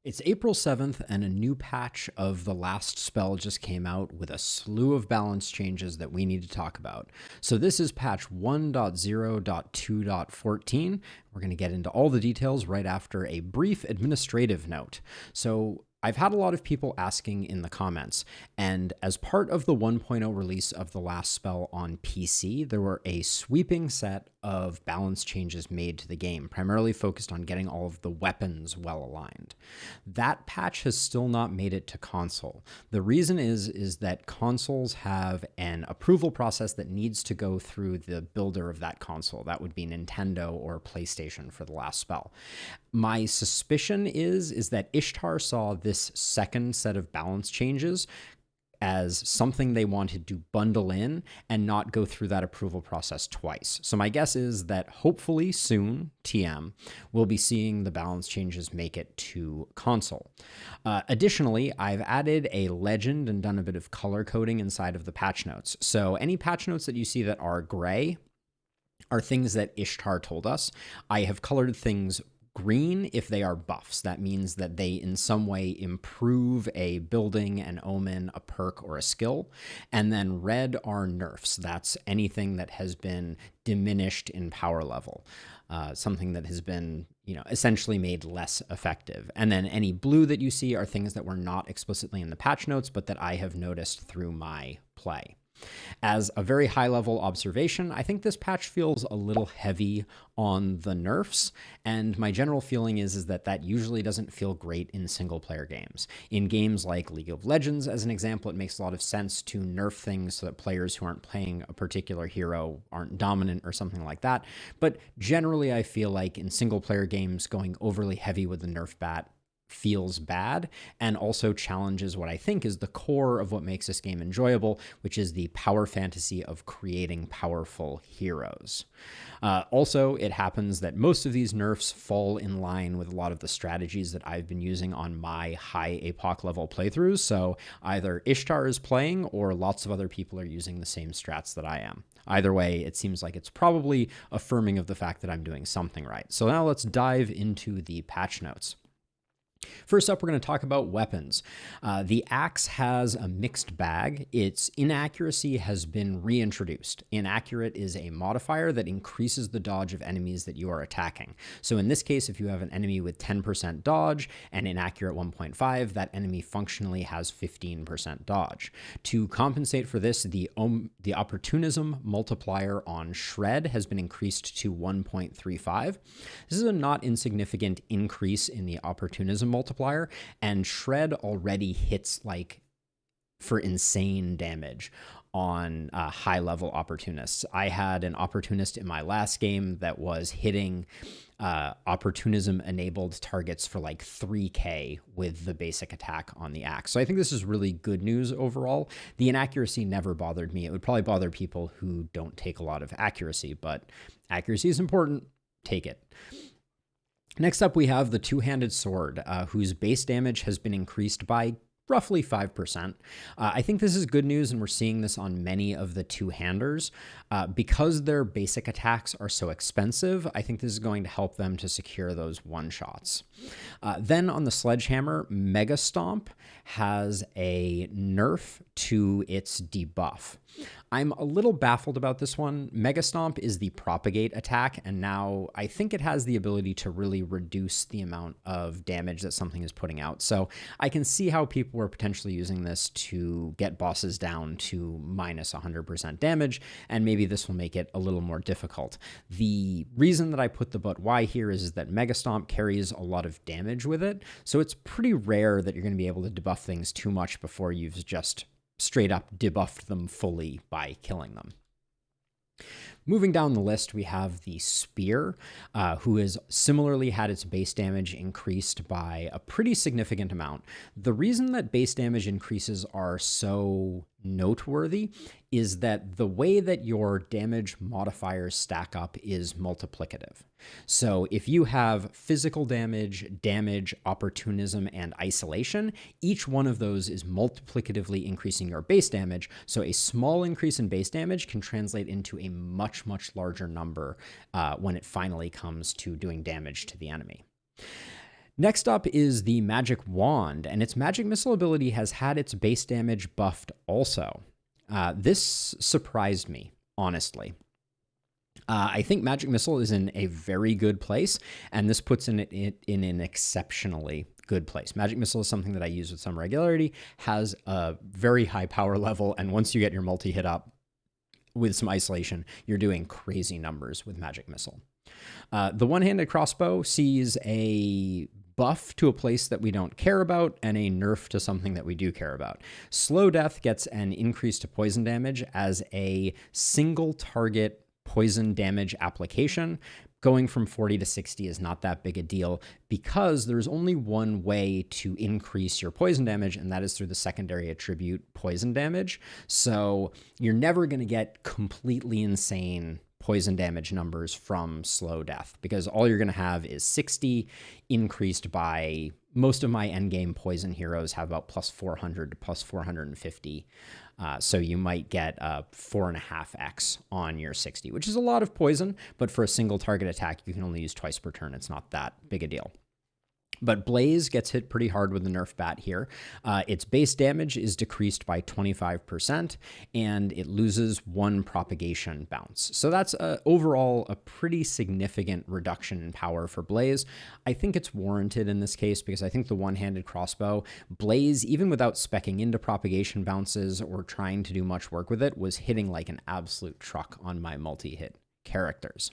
It's April 7th, and a new patch of the last spell just came out with a slew of balance changes that we need to talk about. So, this is patch 1.0.2.14. We're going to get into all the details right after a brief administrative note. So, I've had a lot of people asking in the comments, and as part of the 1.0 release of the last spell on PC, there were a sweeping set of balance changes made to the game, primarily focused on getting all of the weapons well aligned. That patch has still not made it to console. The reason is that consoles have an approval process that needs to go through the builder of that console. That would be Nintendo or PlayStation for the last spell. My suspicion is that Ishtar saw this second set of balance changes as something they wanted to bundle in and not go through that approval process twice. So my guess is that hopefully soon, TM, we'll be seeing the balance changes make it to console. Additionally, I've added a legend and done a bit of color coding inside of the patch notes. So any patch notes that you see that are gray are things that Ishtar told us. I have colored things green if they are buffs. That means that they in some way improve a building, an omen, a perk, or a skill. And then red are nerfs. That's anything that has been diminished in power level. Something that has been, essentially made less effective. And then any blue that you see are things that were not explicitly in the patch notes, but that I have noticed through my play. As a very high-level observation, I think this patch feels a little heavy on the nerfs, and my general feeling is that usually doesn't feel great in single-player games. In games like League of Legends, as an example, it makes a lot of sense to nerf things so that players who aren't playing a particular hero aren't dominant or something like that. But generally, I feel like in single-player games, going overly heavy with the nerf bat feels bad and also challenges what I think is the core of what makes this game enjoyable, which is the power fantasy of creating powerful heroes. Also, it happens that most of these nerfs fall in line with a lot of the strategies that I've been using on my high APOC level playthroughs, so either Ishtar is playing or lots of other people are using the same strats that I am. Either way, it seems like it's probably affirming of the fact that I'm doing something right. So now let's dive into the patch notes. First up, we're going to talk about weapons. The axe has a mixed bag. Its inaccuracy has been reintroduced. Inaccurate is a modifier that increases the dodge of enemies that you are attacking. So in this case, if you have an enemy with 10% dodge and inaccurate 1.5, that enemy functionally has 15% dodge. To compensate for this, the opportunism multiplier on Shred has been increased to 1.35. This is a not insignificant increase in the opportunism multiplier, and Shred already hits for insane damage on high level opportunists. I had an opportunist in my last game that was hitting opportunism enabled targets for 3k with the basic attack on the axe. So I think this is really good news overall. The inaccuracy never bothered me. It would probably bother people who don't take a lot of accuracy, but accuracy is important. Take it. Next up, we have the two-handed sword, whose base damage has been increased by roughly 5%. I think this is good news, and we're seeing this on many of the two-handers. Because their basic attacks are so expensive, I think this is going to help them to secure those one-shots. Then on the sledgehammer, Mega Stomp has a nerf to its debuff. I'm a little baffled about this one. Mega Stomp is the propagate attack, and now I think it has the ability to really reduce the amount of damage that something is putting out. So I can see how people were potentially using this to get bosses down to minus 100% damage, and maybe this will make it a little more difficult. The reason that I put the but why here is that Mega Stomp carries a lot of damage with it, so it's pretty rare that you're going to be able to debuff things too much before you've just straight up debuffed them fully by killing them. Moving down the list, we have the Spear, who has similarly had its base damage increased by a pretty significant amount. The reason that base damage increases are so noteworthy is that the way that your damage modifiers stack up is multiplicative. So if you have physical damage, damage, opportunism, and isolation, each one of those is multiplicatively increasing your base damage. So a small increase in base damage can translate into a much, much larger number when it finally comes to doing damage to the enemy. Next up is the Magic Wand, and its Magic Missile ability has had its base damage buffed also. This surprised me, honestly. I think Magic Missile is in a very good place, and this puts it in an exceptionally good place. Magic Missile is something that I use with some regularity, has a very high power level, and once you get your multi-hit up with some isolation, you're doing crazy numbers with Magic Missile. The one-handed crossbow sees a buff to a place that we don't care about and a nerf to something that we do care about. Slow Death gets an increase to poison damage as a single target poison damage application. Going from 40 to 60 is not that big a deal because there's only one way to increase your poison damage, and that is through the secondary attribute poison damage. So you're never going to get completely insane poison damage numbers from Slow Death because all you're going to have is 60 increased by most of my endgame poison heroes have about plus 400 to plus 450. So you might get a 4.5x on your 60, which is a lot of poison, but for a single target attack, you can only use twice per turn. It's not that big a deal. But Blaze gets hit pretty hard with the Nerf bat here. Its base damage is decreased by 25%, and it loses 1 propagation bounce. So that's overall a pretty significant reduction in power for Blaze. I think it's warranted in this case because I think the one-handed crossbow, Blaze, even without speccing into propagation bounces or trying to do much work with it, was hitting like an absolute truck on my multi-hit characters.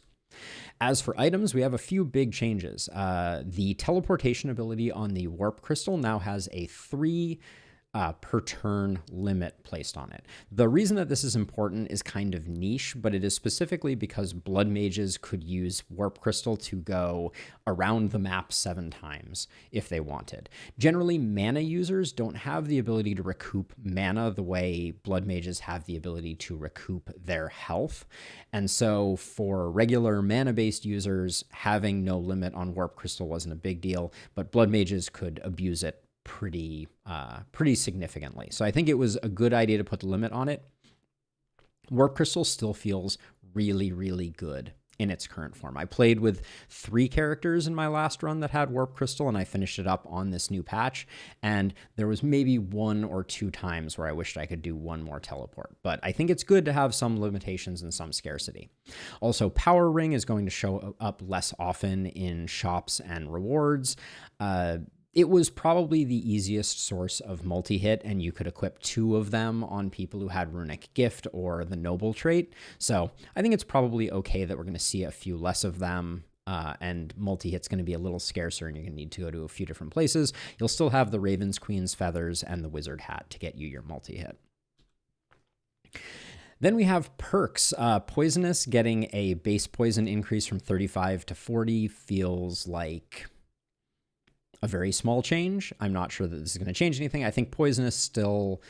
As for items, we have a few big changes. The teleportation ability on the Warp Crystal now has a 3 per turn limit placed on it. The reason that this is important is kind of niche, but it is specifically because blood mages could use Warp Crystal to go around the map 7 times if they wanted. Generally, mana users don't have the ability to recoup mana the way blood mages have the ability to recoup their health. And so for regular mana-based users, having no limit on Warp Crystal wasn't a big deal, but blood mages could abuse it pretty significantly. So I think it was a good idea to put the limit on it. Warp Crystal still feels really, really good in its current form. I played with 3 characters in my last run that had Warp Crystal, and I finished it up on this new patch, and there was maybe 1 or 2 times where I wished I could do 1 more teleport. But I think it's good to have some limitations and some scarcity. Also, Power Ring is going to show up less often in shops and rewards. It was probably the easiest source of multi-hit, and you could equip 2 of them on people who had Runic Gift or the Noble trait. So I think it's probably okay that we're going to see a few less of them, and multi-hit's going to be a little scarcer, and you're going to need to go to a few different places. You'll still have the Raven's Queen's Feathers and the Wizard Hat to get you your multi-hit. Then we have perks. Poisonous getting a base poison increase from 35 to 40 feels like a very small change. I'm not sure that this is going to change anything. I think Poisonous still,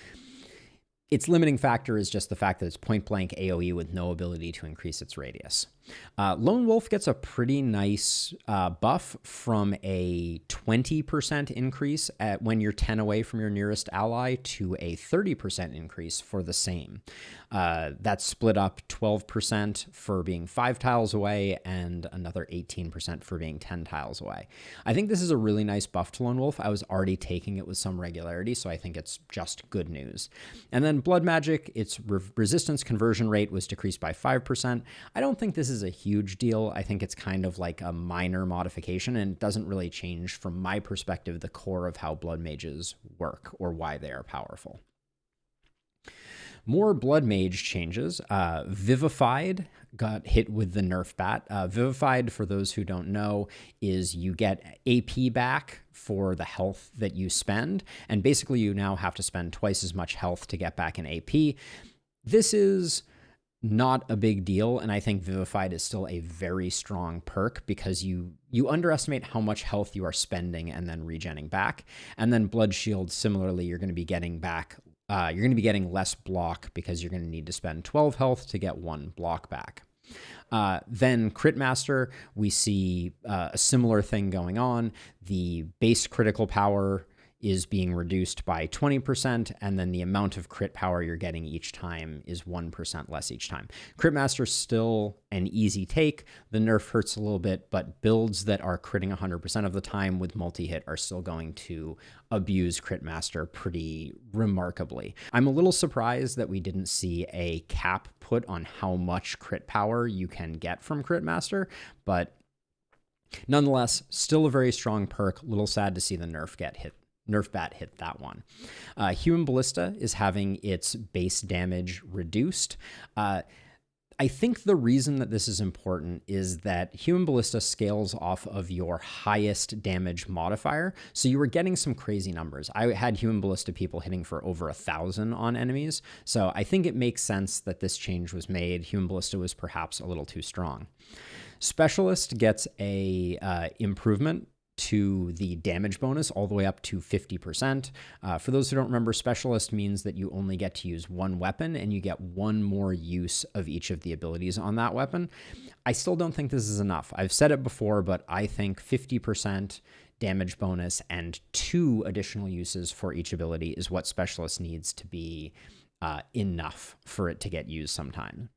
its limiting factor is just the fact that it's point blank AoE with no ability to increase its radius. Lone Wolf gets a pretty nice buff from a 20% increase when you're 10 away from your nearest ally to a 30% increase for the same. That's split up 12% for being 5 tiles away and another 18% for being 10 tiles away. I think this is a really nice buff to Lone Wolf. I was already taking it with some regularity, so I think it's just good news. And then Blood Magic, its resistance conversion rate was decreased by 5%. I don't think this is a huge deal. I think it's kind of like a minor modification, and it doesn't really change, from my perspective, the core of how blood mages work or why they are powerful. More blood mage changes. Vivified got hit with the Nerf bat. Vivified, for those who don't know, is you get AP back for the health that you spend, and basically you now have to spend twice as much health to get back an AP. This is not a big deal, and I think Vivified is still a very strong perk because you underestimate how much health you are spending and then regenning back. And then Blood Shield, similarly, you're going to be getting back. You're going to be getting less block because you're going to need to spend 12 health to get 1 block back. Then Crit Master, we see a similar thing going on. The base critical power is being reduced by 20%, and then the amount of crit power you're getting each time is 1% less each time. Critmaster's still an easy take. The nerf hurts a little bit, but builds that are critting 100% of the time with multi-hit are still going to abuse Critmaster pretty remarkably. I'm a little surprised that we didn't see a cap put on how much crit power you can get from Critmaster, but nonetheless, still a very strong perk. A little sad to see the nerf bat hit that one. Human Ballista is having its base damage reduced. I think the reason that this is important is that Human Ballista scales off of your highest damage modifier. So you were getting some crazy numbers. I had Human Ballista people hitting for over 1,000 on enemies. So I think it makes sense that this change was made. Human Ballista was perhaps a little too strong. Specialist gets a improvement to the damage bonus all the way up to 50%. For those who don't remember, Specialist means that you only get to use one weapon and you get one more use of each of the abilities on that weapon. I still don't think this is enough. I've said it before, but I think 50% damage bonus and 2 additional uses for each ability is what Specialist needs to be enough for it to get used sometime.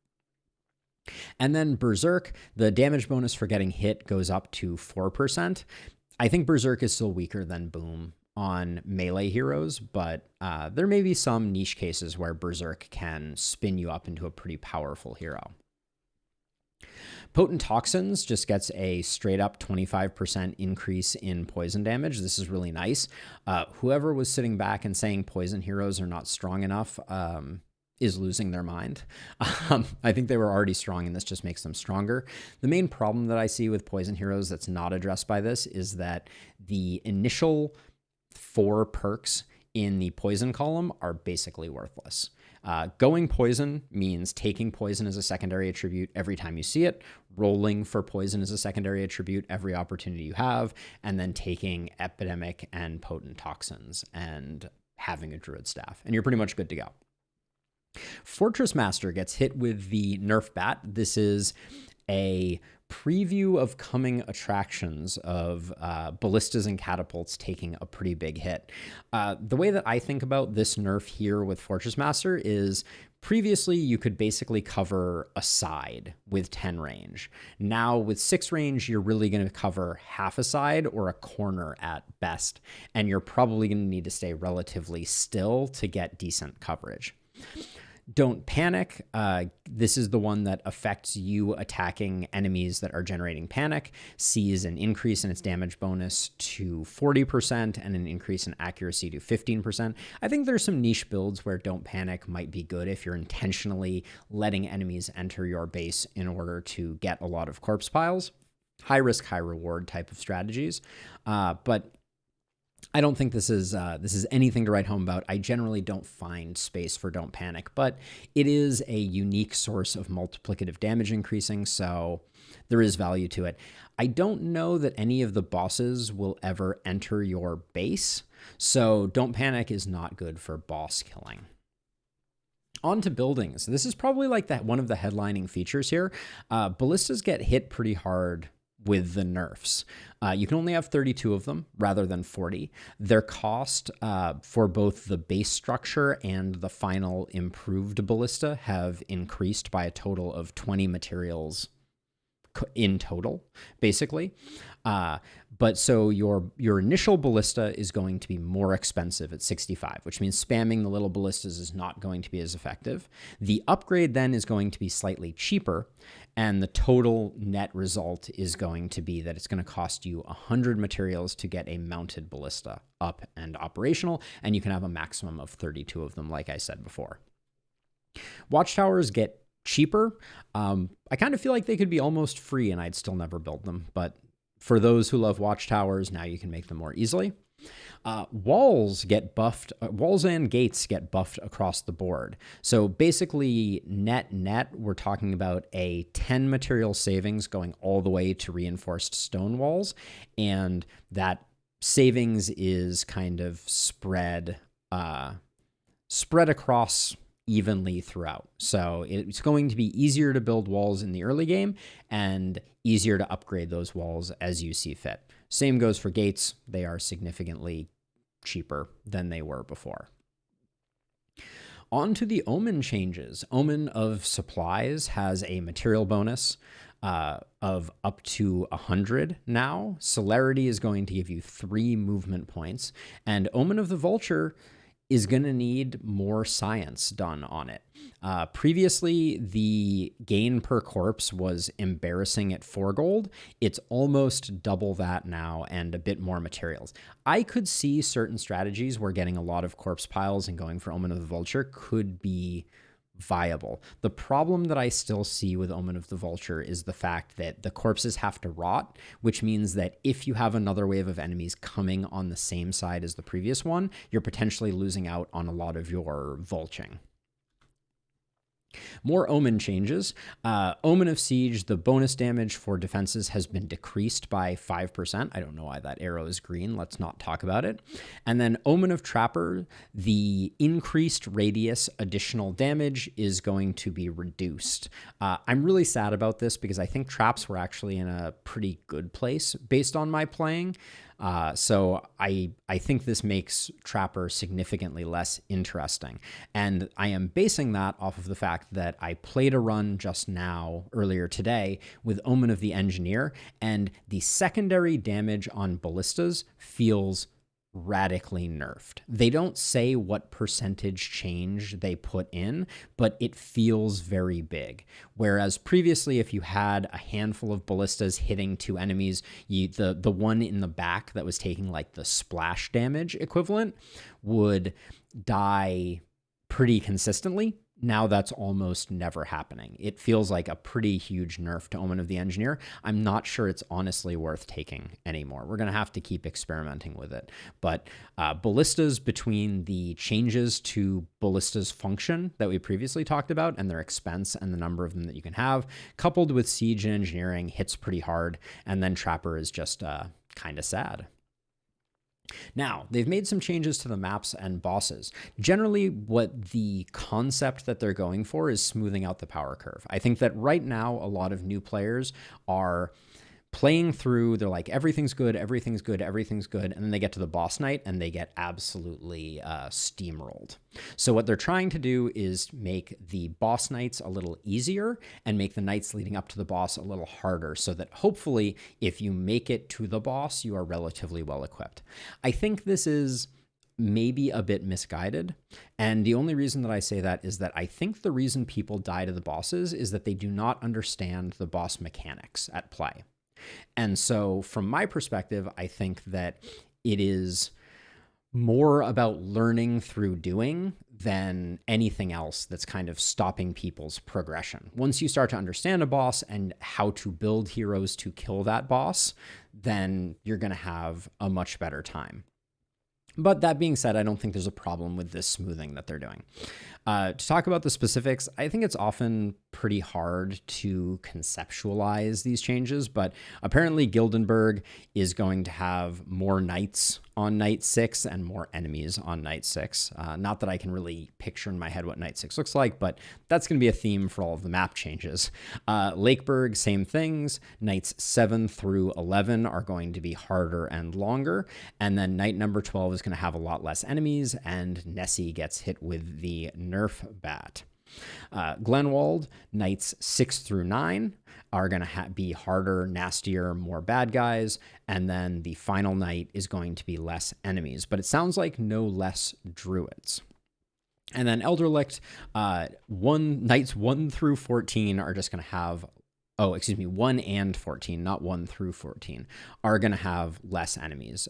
And then Berserk, the damage bonus for getting hit goes up to 4%. I think Berserk is still weaker than Boom on melee heroes, but there may be some niche cases where Berserk can spin you up into a pretty powerful hero. Potent Toxins just gets a straight up 25% increase in poison damage. This is really nice. Whoever was sitting back and saying poison heroes are not strong enough is losing their mind. I think they were already strong, and this just makes them stronger. The main problem that I see with poison heroes that's not addressed by this is that the initial 4 perks in the poison column are basically worthless. Going poison means taking poison as a secondary attribute every time you see it, rolling for poison as a secondary attribute every opportunity you have, and then taking epidemic and potent toxins and having a druid staff, and you're pretty much good to go. Fortress Master gets hit with the nerf bat. This is a preview of coming attractions of ballistas and catapults taking a pretty big hit. The way that I think about this nerf here with Fortress Master is previously you could basically cover a side with 10 range. Now with 6 range, you're really going to cover half a side or a corner at best, and you're probably going to need to stay relatively still to get decent coverage. Don't Panic. This is the one that affects you attacking enemies that are generating panic, sees an increase in its damage bonus to 40% and an increase in accuracy to 15%. I think there's some niche builds where Don't Panic might be good if you're intentionally letting enemies enter your base in order to get a lot of corpse piles. High risk, high reward type of strategies. But I don't think this is anything to write home about. I generally don't find space for Don't Panic, but it is a unique source of multiplicative damage increasing, so there is value to it. I don't know that any of the bosses will ever enter your base, so Don't Panic is not good for boss killing. On to buildings. This is probably like one of the headlining features here. Ballistas get hit pretty hard with the nerfs. You can only have 32 of them rather than 40. Their cost for both the base structure and the final improved ballista have increased by a total of 20 materials in total, basically. But so your initial ballista is going to be more expensive at 65, which means spamming the little ballistas is not going to be as effective. The upgrade then is going to be slightly cheaper, and the total net result is going to be that it's going to cost you 100 materials to get a mounted ballista up and operational, and you can have a maximum of 32 of them, like I said before. Watchtowers get cheaper. I kind of feel like they could be almost free and I'd still never build them, but for those who love watchtowers, now you can make them more easily. Walls get buffed. Walls and gates get buffed across the board. So basically net, we're talking about a 10 material savings going all the way to reinforced stone walls. And that savings is kind of spread across evenly throughout. So it's going to be easier to build walls in the early game and easier to upgrade those walls as you see fit. Same goes for gates. They are significantly cheaper than they were before. On to the Omen changes. Omen of Supplies has a material bonus of up to 100 now. Celerity is going to give you 3 movement points. And Omen of the Vulture is going to need more science done on it. Previously, the gain per corpse was embarrassing at 4 gold. It's almost double that now and a bit more materials. I could see certain strategies where getting a lot of corpse piles and going for Omen of the Vulture could be viable. The problem that I still see with Omen of the Vulture is the fact that the corpses have to rot, which means that if you have another wave of enemies coming on the same side as the previous one, you're potentially losing out on a lot of your vulching. More Omen changes. Omen of Siege, the bonus damage for defenses has been decreased by 5%. I don't know why that arrow is green. Let's not talk about it. And then Omen of Trapper, the increased radius additional damage is going to be reduced. I'm really sad about this because I think traps were actually in a pretty good place based on my playing. So I think this makes Trapper significantly less interesting. And I am basing that off of the fact that I played a run just now, earlier today, with Omen of the Engineer, and the secondary damage on ballistas feels radically nerfed. They don't say what percentage change they put in, but it feels very big. Whereas previously, if you had a handful of ballistas hitting 2 enemies, the one in the back that was taking like the splash damage equivalent would die pretty consistently. Now that's almost never happening. It feels like a pretty huge nerf to Omen of the Engineer. I'm not sure it's honestly worth taking anymore. We're going to have to keep experimenting with it. But ballistas, between the changes to ballistas function that we previously talked about and their expense and the number of them that you can have, coupled with Siege and Engineering, hits pretty hard. And then Trapper is just kind of sad. Now, they've made some changes to the maps and bosses. Generally, what the concept that they're going for is smoothing out the power curve. I think that right now, a lot of new players are playing through, they're like, everything's good, everything's good, everything's good, and then they get to the boss night and they get absolutely steamrolled. So what they're trying to do is make the boss nights a little easier and make the nights leading up to the boss a little harder, so that hopefully if you make it to the boss, you are relatively well equipped. I think this is maybe a bit misguided. And the only reason that I say that is that I think the reason people die to the bosses is that they do not understand the boss mechanics at play. And so from my perspective, I think that it is more about learning through doing than anything else that's kind of stopping people's progression. Once you start to understand a boss and how to build heroes to kill that boss, then you're going to have a much better time. But that being said, I don't think there's a problem with this smoothing that they're doing. To talk about the specifics, I think it's often pretty hard to conceptualize these changes, but apparently Gildenberg is going to have more knights on night 6 and more enemies on night 6. Not that I can really picture in my head what night 6 looks like, but that's going to be a theme for all of the map changes. Lakeburg, same things. Nights 7 through 11 are going to be harder and longer, and then night number 12 is going to have a lot less enemies, and Nessie gets hit with the Nerf bat. Glenwald, nights 6 through 9 are going to be harder, nastier, more bad guys, and then the final night is going to be less enemies, but it sounds like no less druids. And then Elderlicht, nights 1 through 14 are just going to have 1 and 14, not 1 through 14, are going to have less enemies.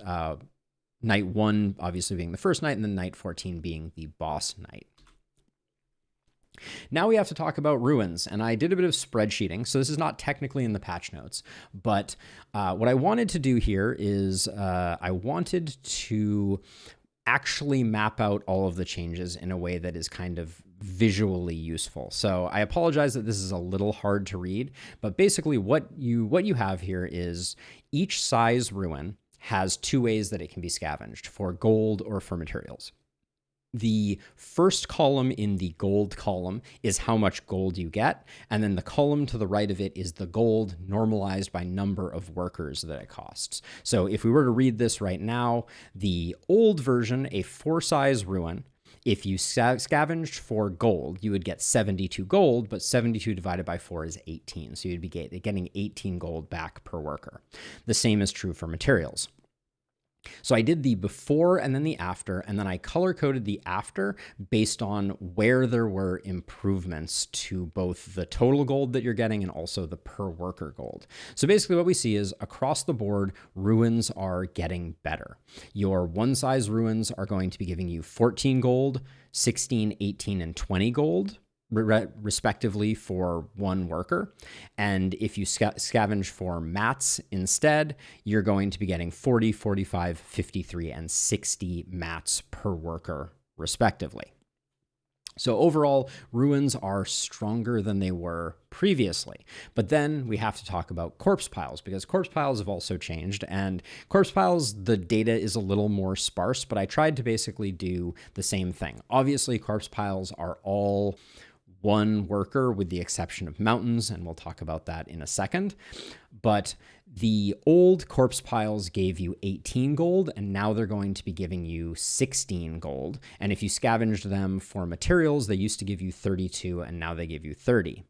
Night 1 obviously being the first night, and then night 14 being the boss night. Now we have to talk about ruins, and I did a bit of spreadsheeting, so this is not technically in the patch notes, but what I wanted to do here is I wanted to actually map out all of the changes in a way that is kind of visually useful. So I apologize that this is a little hard to read, but basically what you have here is each size ruin has 2 ways that it can be scavenged, for gold or for materials. The first column in the gold column is how much gold you get, and then the column to the right of it is the gold normalized by number of workers that it costs. So if we were to read this right now, the old version, a 4-size ruin, if you scavenged for gold, you would get 72 gold, but 72 divided by 4 is 18. So you'd be getting 18 gold back per worker. The same is true for materials. So I did the before and then the after, and then I color coded the after based on where there were improvements to both the total gold that you're getting and also the per worker gold. So basically what we see is across the board, ruins are getting better. Your 1-size ruins are going to be giving you 14 gold, 16, 18, and 20 gold, respectively, for 1 worker. And if you scavenge for mats instead, you're going to be getting 40, 45, 53, and 60 mats per worker, respectively. So overall, ruins are stronger than they were previously. But then we have to talk about corpse piles, because corpse piles have also changed. And corpse piles, the data is a little more sparse, but I tried to basically do the same thing. Obviously, corpse piles are all 1 worker with the exception of mountains, and we'll talk about that in a second. But the old corpse piles gave you 18 gold, and now they're going to be giving you 16 gold. And if you scavenged them for materials, they used to give you 32, and now they give you 30.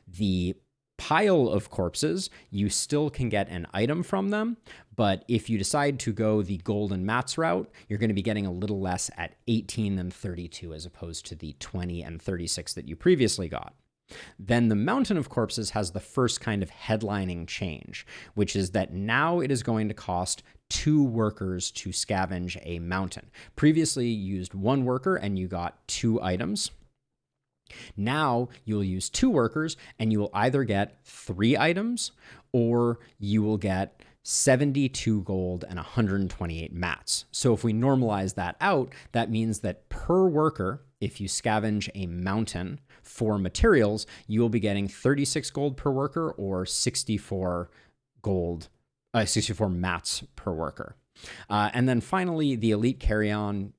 The pile of corpses, you still can get an item from them, but if you decide to go the gold and mats route, you're going to be getting a little less at 18 and 32 as opposed to the 20 and 36 that you previously got. Then the mountain of corpses has the first kind of headlining change, which is that now it is going to cost 2 workers to scavenge a mountain. Previously, you used 1 worker and you got 2 items. Now you'll use 2 workers and you will either get 3 items or you will get 72 gold and 128 mats. So if we normalize that out, that means that per worker, if you scavenge a mountain for materials, you will be getting 36 gold per worker or 64 mats per worker. And then finally, the elite carry-on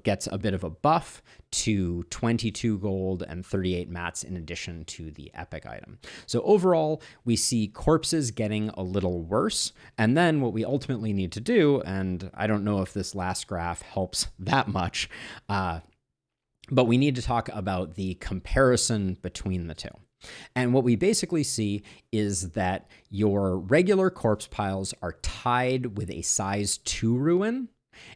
gets a bit of a buff to 22 gold and 38 mats in addition to the epic item. So overall, we see corpses getting a little worse. And then what we ultimately need to do, and I don't know if this last graph helps that much, but we need to talk about the comparison between the two. And what we basically see is that your regular corpse piles are tied with a size 2 ruin,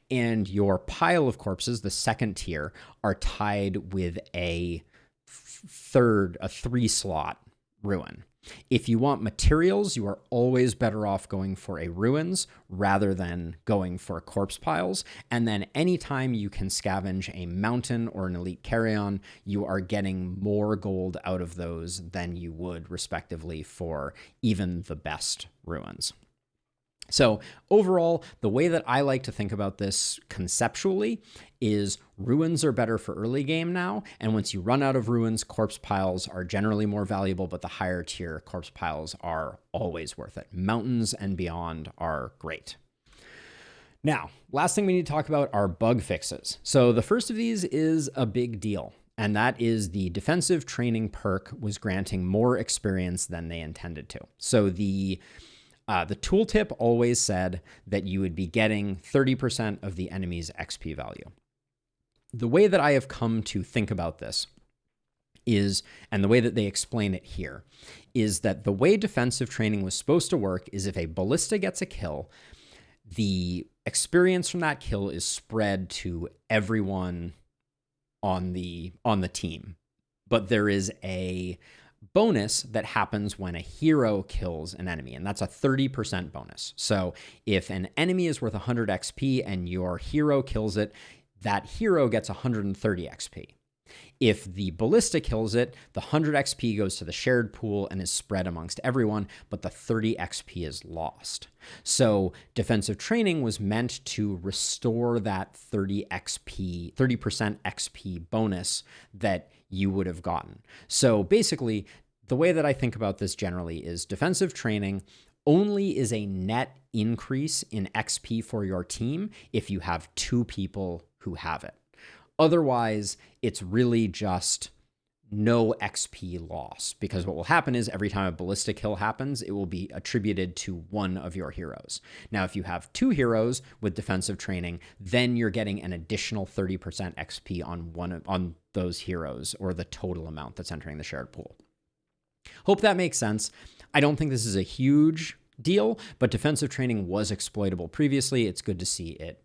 and your pile of corpses, the second tier, are tied with a 3-slot ruin. If you want materials, you are always better off going for a ruins rather than going for corpse piles. And then anytime you can scavenge a mountain or an elite carry-on, you are getting more gold out of those than you would, respectively, for even the best ruins. So overall, the way that I like to think about this conceptually is ruins are better for early game now. And once you run out of ruins, corpse piles are generally more valuable, but the higher tier corpse piles are always worth it. Mountains and beyond are great. Now, last thing we need to talk about are bug fixes. So the first of these is a big deal, and that is the defensive training perk was granting more experience than they intended to. So the tooltip always said that you would be getting 30% of the enemy's XP value. The way that I have come to think about this is, and the way that they explain it here, is that the way defensive training was supposed to work is if a ballista gets a kill, the experience from that kill is spread to everyone on the team. But there is a bonus that happens when a hero kills an enemy, and that's a 30% bonus. So if an enemy is worth 100 XP and your hero kills it, that hero gets 130 XP. If the ballista kills it, the 100 XP goes to the shared pool and is spread amongst everyone, but the 30 XP is lost. So defensive training was meant to restore that 30% XP bonus that you would have gotten. So basically, the way that I think about this generally is defensive training only is a net increase in XP for your team if you have 2 people who have it. Otherwise, it's really just no XP loss, because what will happen is every time a ballista kill happens, it will be attributed to one of your heroes. Now, if you have 2 heroes with defensive training, then you're getting an additional 30% XP on those heroes, or the total amount that's entering the shared pool. Hope that makes sense. I don't think this is a huge deal, but defensive training was exploitable previously. It's good to see it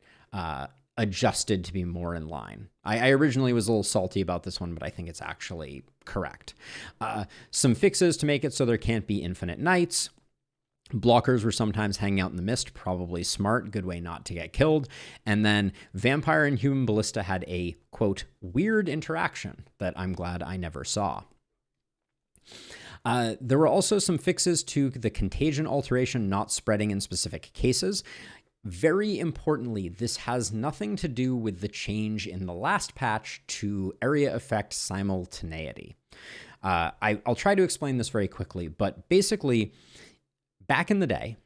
adjusted to be more in line. I originally was a little salty about this one, but I think it's actually correct. Some fixes to make it so there can't be infinite knights. Blockers were sometimes hanging out in the mist, probably smart, good way not to get killed. And then Vampire and Human Ballista had a, quote, weird interaction that I'm glad I never saw. There were also some fixes to the contagion alteration not spreading in specific cases. Very importantly, this has nothing to do with the change in the last patch to area effect simultaneity. I'll try to explain this very quickly, but basically, back in the day,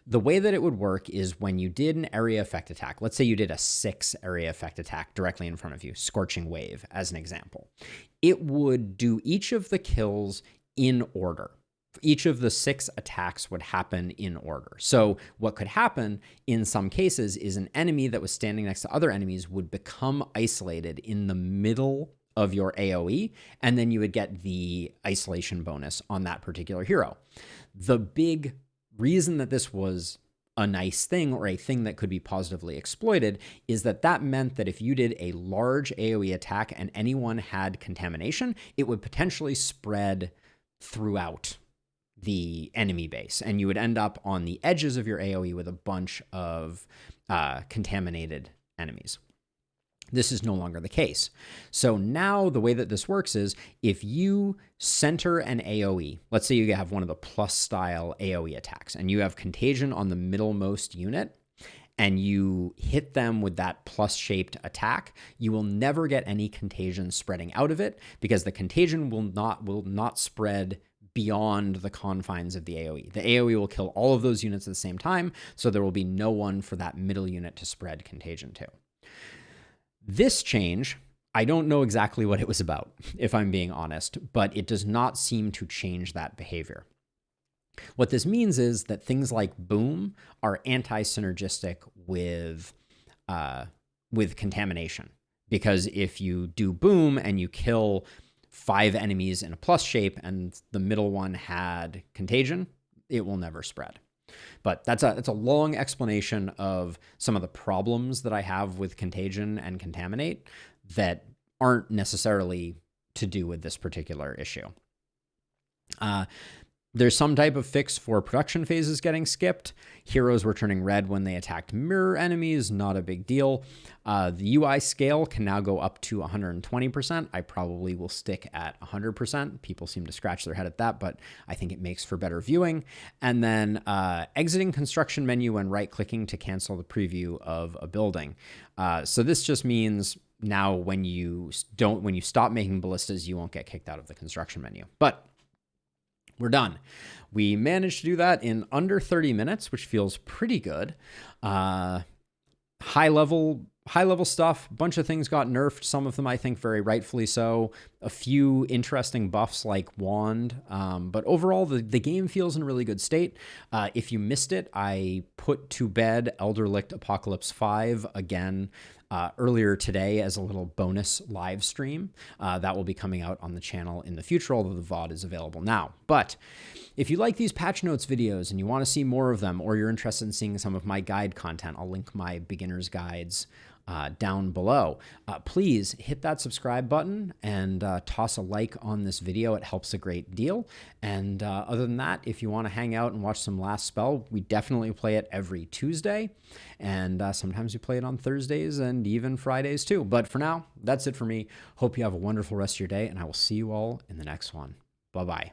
the way that it would work is when you did an area effect attack, let's say you did a 6 area effect attack directly in front of you, Scorching Wave as an example, it would do each of the kills in order. Each of the 6 attacks would happen in order. So what could happen in some cases is an enemy that was standing next to other enemies would become isolated in the middle of your AoE, and then you would get the isolation bonus on that particular hero. The big reason that this was a nice thing, or a thing that could be positively exploited, is that that meant that if you did a large AoE attack and anyone had contamination, it would potentially spread throughout the enemy base, and you would end up on the edges of your AoE with a bunch of contaminated enemies. This is no longer the case. So now the way that this works is if you center an AoE, let's say you have one of the plus style AoE attacks, and you have contagion on the middlemost unit, and you hit them with that plus shaped attack, you will never get any contagion spreading out of it, because the contagion will not spread beyond the confines of the AoE. The AoE will kill all of those units at the same time, so there will be no one for that middle unit to spread contagion to. This change, I don't know exactly what it was about, if I'm being honest, but it does not seem to change that behavior. What this means is that things like Boom are anti-synergistic with contamination, because if you do Boom and you kill 5 enemies in a plus shape and the middle one had contagion, it will never spread. But that's a long explanation of some of the problems that I have with contagion and contaminate that aren't necessarily to do with this particular issue. There's some type of fix for production phases getting skipped. Heroes were turning red when they attacked mirror enemies, not a big deal. The UI scale can now go up to 120%. I probably will stick at 100%. People seem to scratch their head at that, but I think it makes for better viewing. And then exiting construction menu and right-clicking to cancel the preview of a building. So this just means now when you stop making ballistas, you won't get kicked out of the construction menu. But we're done. We managed to do that in under 30 minutes, which feels pretty good. High level stuff. A bunch of things got nerfed. Some of them, I think, very rightfully so. A few interesting buffs like Wand. But overall, the game feels in a really good state. If you missed it, I put to bed Elderlicht Apocalypse 5 again earlier today as a little bonus live stream. That will be coming out on the channel in the future, although the VOD is available now. But if you like these patch notes videos and you want to see more of them, or you're interested in seeing some of my guide content, I'll link my beginner's guides down below. Please hit that subscribe button and toss a like on this video. It helps a great deal. And other than that, if you want to hang out and watch some Last Spell, we definitely play it every Tuesday. And sometimes we play it on Thursdays and even Fridays too. But for now, that's it for me. Hope you have a wonderful rest of your day, and I will see you all in the next one. Bye-bye.